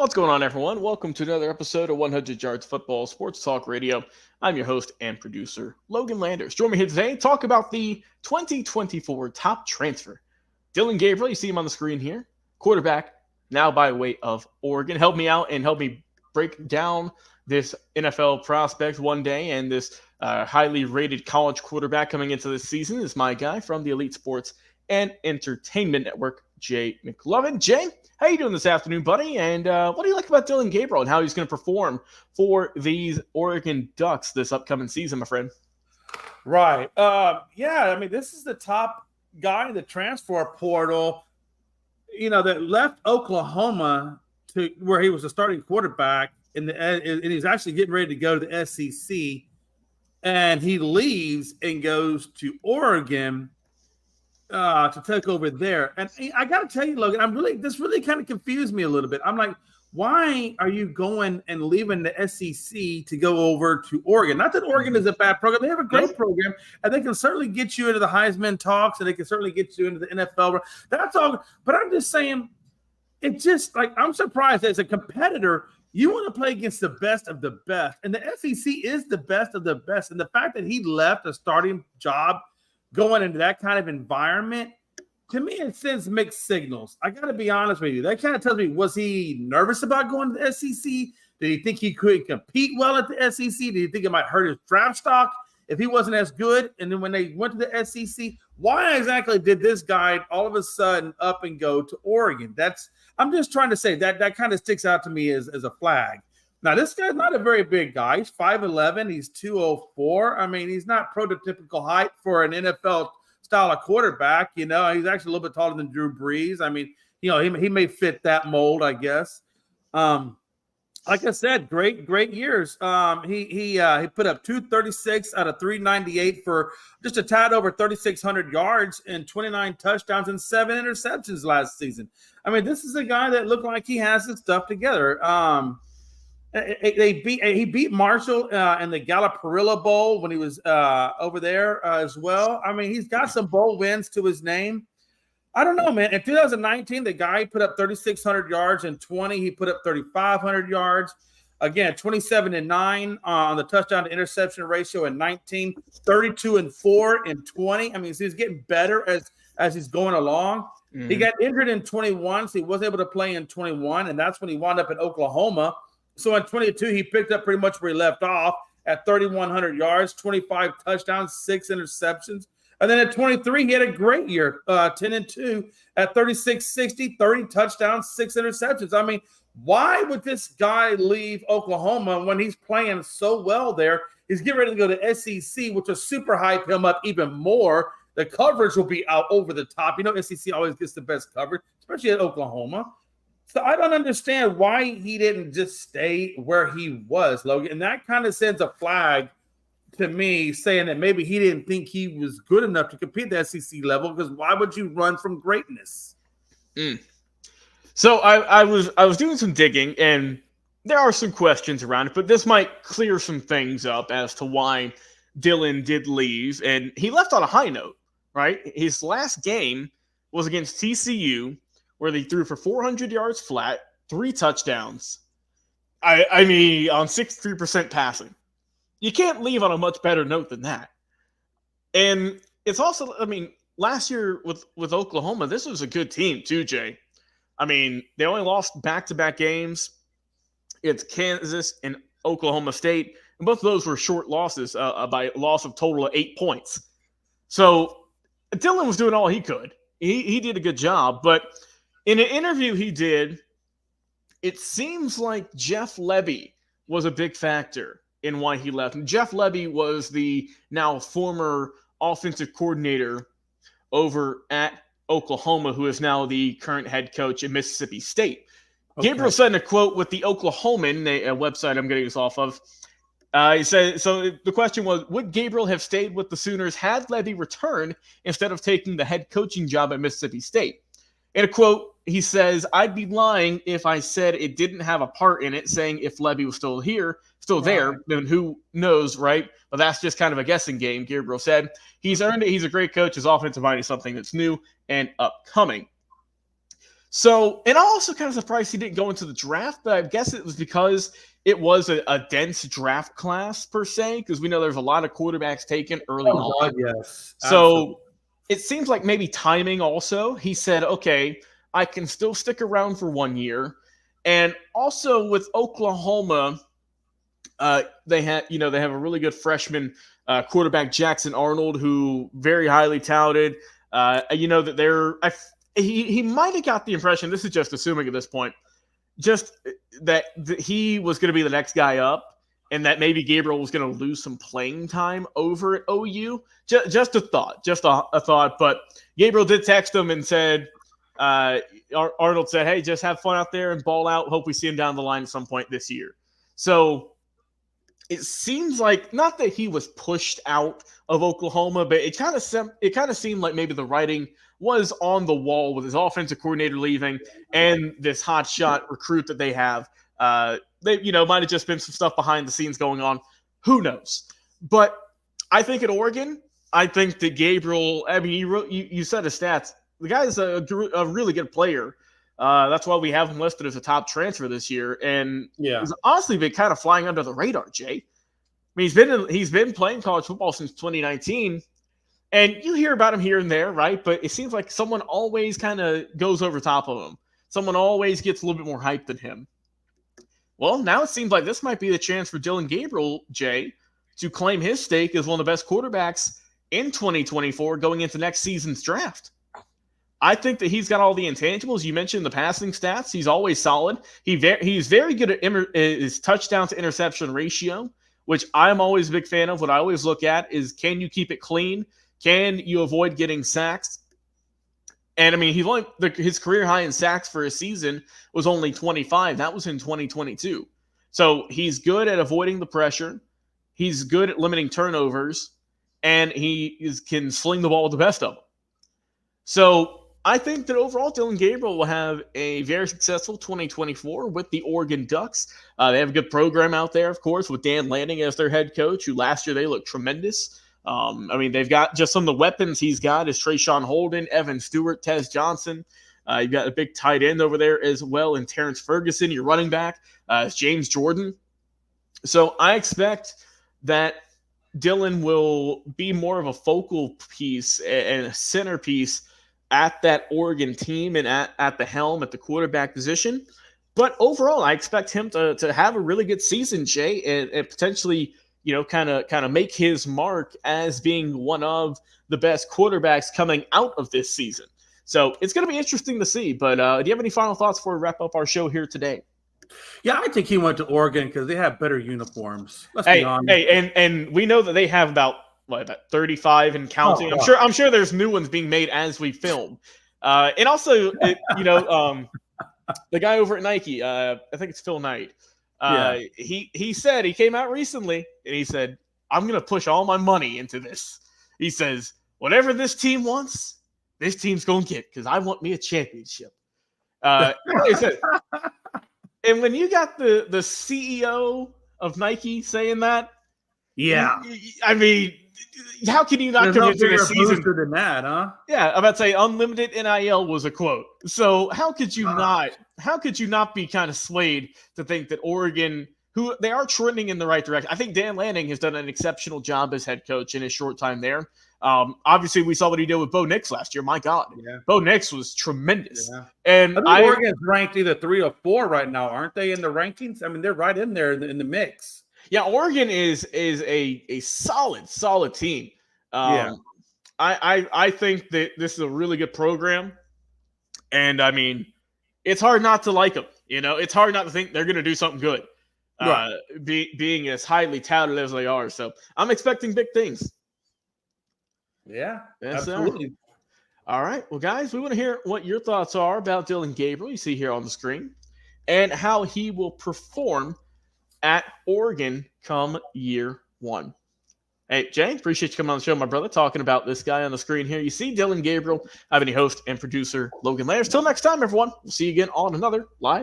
What's going on, everyone? Welcome to another episode of 100 Yards Football Sports Talk Radio. I'm your host and producer, Logan Landers. Join me here today to talk about the 2024 top transfer. Dillon Gabriel, you see him on the screen here, quarterback, now by way of Oregon. Help me out and help me break down this NFL prospect one day and this highly rated college quarterback coming into this season is my guy from the Elite Sports and Entertainment Network, Jay McLovin. Jay, how you doing this afternoon, buddy? And what do you like about Dillon Gabriel and how he's going to perform for these Oregon Ducks this upcoming season, my friend? Right. This is the top guy in the transfer portal, that left Oklahoma to where he was a starting quarterback, and he's actually getting ready to go to the SEC, and he leaves and goes to Oregon to take over there. And I got to tell you, Logan, this really kind of confused me a little bit. I'm like, why are you going and leaving the SEC to go over to Oregon? Not that Oregon is a bad program. They have a great program, and they can certainly get you into the Heisman talks, and they can certainly get you into the NFL. That's all. But I'm just saying, it's just like I'm surprised as a competitor, you want to play against the best of the best. And the SEC is the best of the best. And the fact that he left a starting job going into that kind of environment, to me, it sends mixed signals. I got to be honest with you. That kind of tells me, was he nervous about going to the SEC? Did he think he couldn't compete well at the SEC? Did he think it might hurt his draft stock if he wasn't as good? And then when they went to the SEC, why exactly did this guy all of a sudden up and go to Oregon? I'm just trying to say that kind of sticks out to me as a flag. Now, this guy's not a very big guy. He's 5'11". He's 204. I mean, he's not prototypical height for an NFL style of quarterback. He's actually a little bit taller than Drew Brees. I mean, he may fit that mold, I guess. Like I said, great years. He put up 236 out of 398 for just a tad over 3,600 yards and 29 touchdowns and 7 interceptions last season. I mean, this is a guy that looked like he has his stuff together. He beat Marshall in the Gallup-Perillo Bowl when he was over there as well. I mean, he's got some bowl wins to his name. I don't know, man. In 2019, the guy put up 3,600 yards and 20. He put up 3,500 yards. Again, 27-9 on the touchdown to interception ratio in 19, 32-4 in 20. I mean, so he's getting better as he's going along. Mm-hmm. He got injured in 21, so he wasn't able to play in 21, and that's when he wound up in Oklahoma. So in 22, he picked up pretty much where he left off at 3,100 yards, 25 touchdowns, 6 interceptions. And then at 23, he had a great year, 10-2 at 3,660, 30 touchdowns, 6 interceptions. I mean, why would this guy leave Oklahoma when he's playing so well there? He's getting ready to go to SEC, which will super hype him up even more. The coverage will be out over the top. SEC always gets the best coverage, especially at Oklahoma. So I don't understand why he didn't just stay where he was, Logan. And that kind of sends a flag to me saying that maybe he didn't think he was good enough to compete at the SEC level, because why would you run from greatness? So I was doing some digging, and there are some questions around it, but this might clear some things up as to why Dillon did leave. And he left on a high note, right? His last game was against TCU, where they threw for 400 yards flat, 3 touchdowns. I mean, on 63% passing. You can't leave on a much better note than that. And it's also, last year with Oklahoma, this was a good team too, Jay. I mean, they only lost back-to-back games. It's Kansas and Oklahoma State, and both of those were short losses by a loss of total of 8 points. So Dillon was doing all he could. He did a good job, but in an interview he did, it seems like Jeff Lebby was a big factor in why he left. And Jeff Lebby was the now former offensive coordinator over at Oklahoma, who is now the current head coach at Mississippi State. Okay. Gabriel said in a quote with the Oklahoman, a website I'm getting this off of, he said, so the question was, would Gabriel have stayed with the Sooners had Lebby returned instead of taking the head coaching job at Mississippi State? In a quote, he says, I'd be lying if I said it didn't have a part in it, saying if Lebby was still there, then who knows, right? But that's just kind of a guessing game, Gabriel said. He's earned it. He's a great coach. His offensive mind is something that's new and upcoming. So, and I'm also kind of surprised he didn't go into the draft, but I guess it was because it was a dense draft class per se, because we know there's a lot of quarterbacks taken early Oh, on. God, yes. Absolutely. So it seems like maybe timing also. He said, okay, I can still stick around for 1 year. And also with Oklahoma, they have a really good freshman quarterback, Jackson Arnold, who very highly touted. That he might have got the impression, this is just assuming at this point, just that he was going to be the next guy up, and that maybe Gabriel was going to lose some playing time over at OU. Just a thought, a thought. But Gabriel did text him and said, Arnold said, hey, just have fun out there and ball out. Hope we see him down the line at some point this year. So it seems like, not that he was pushed out of Oklahoma, but it kind of seemed like maybe the writing was on the wall with his offensive coordinator leaving and this hotshot recruit that they have. They might have just been some stuff behind the scenes going on. Who knows? But I think at Oregon, I think that Gabriel, I mean, you said his stats. The guy is a really good player. That's why we have him listed as a top transfer this year. And he's honestly been kind of flying under the radar, Jay. I mean, he's been playing college football since 2019. And you hear about him here and there, right? But it seems like someone always kind of goes over top of him. Someone always gets a little bit more hype than him. Well, now it seems like this might be the chance for Dillon Gabriel, Jay, to claim his stake as one of the best quarterbacks in 2024 going into next season's draft. I think that he's got all the intangibles. You mentioned the passing stats. He's always solid. He's very good at his touchdown to interception ratio, which I'm always a big fan of. What I always look at is, can you keep it clean? Can you avoid getting sacks? And I mean, his career high in sacks for a season was only 25. That was in 2022. So he's good at avoiding the pressure. He's good at limiting turnovers, and he can sling the ball with the best of them. So I think that overall, Dillon Gabriel will have a very successful 2024 with the Oregon Ducks. They have a good program out there, of course, with Dan Lanning as their head coach, who last year they looked tremendous. I mean, they've got just some of the weapons he's got is Trayshawn Holden, Evan Stewart, Tez Johnson. You've got a big tight end over there as well, and Terrence Ferguson, your running back, is James Jordan. So I expect that Dillon will be more of a focal piece and a centerpiece at that Oregon team and at the helm at the quarterback position. But overall, I expect him to have a really good season, Jay, and potentially, kind of make his mark as being one of the best quarterbacks coming out of this season. So it's going to be interesting to see. But do you have any final thoughts before we wrap up our show here today? Yeah, I think he went to Oregon because they have better uniforms. Let's be honest. Hey, and we know that they have about 35 and counting. Oh, I'm sure there's new ones being made as we film. And also, the guy over at Nike, I think it's Phil Knight. He said, he came out recently and he said, I'm going to push all my money into this. He says, whatever this team wants, this team's going to get, because I want me a championship. He said, and when you got the CEO of Nike saying that, I mean, how can you not commit to a season than that, huh? Yeah, I'm about to say unlimited NIL was a quote. So how could you not be kind of swayed to think that Oregon, who they are trending in the right direction? I think Dan Lanning has done an exceptional job as head coach in his short time there. Obviously, we saw what he did with Bo Nix last year. My God, Bo Nix was tremendous. Yeah. And Oregon's ranked either 3 or 4 right now, aren't they, in the rankings? I mean, they're right in there in the mix. Yeah, Oregon is a solid team. I think that this is a really good program, and I mean, it's hard not to like them. It's hard not to think they're going to do something good, right. Being as highly touted as they are. So I'm expecting big things. Yeah, absolutely. All right, well, guys, we want to hear what your thoughts are about Dillon Gabriel. You see here on the screen, and how he will perform at Oregon come year 1. Hey, Jay, appreciate you coming on the show, my brother, talking about this guy on the screen here. You see Dillon Gabriel. I've been your host and producer, Logan Landers. Till next time, everyone. We'll see you again on another live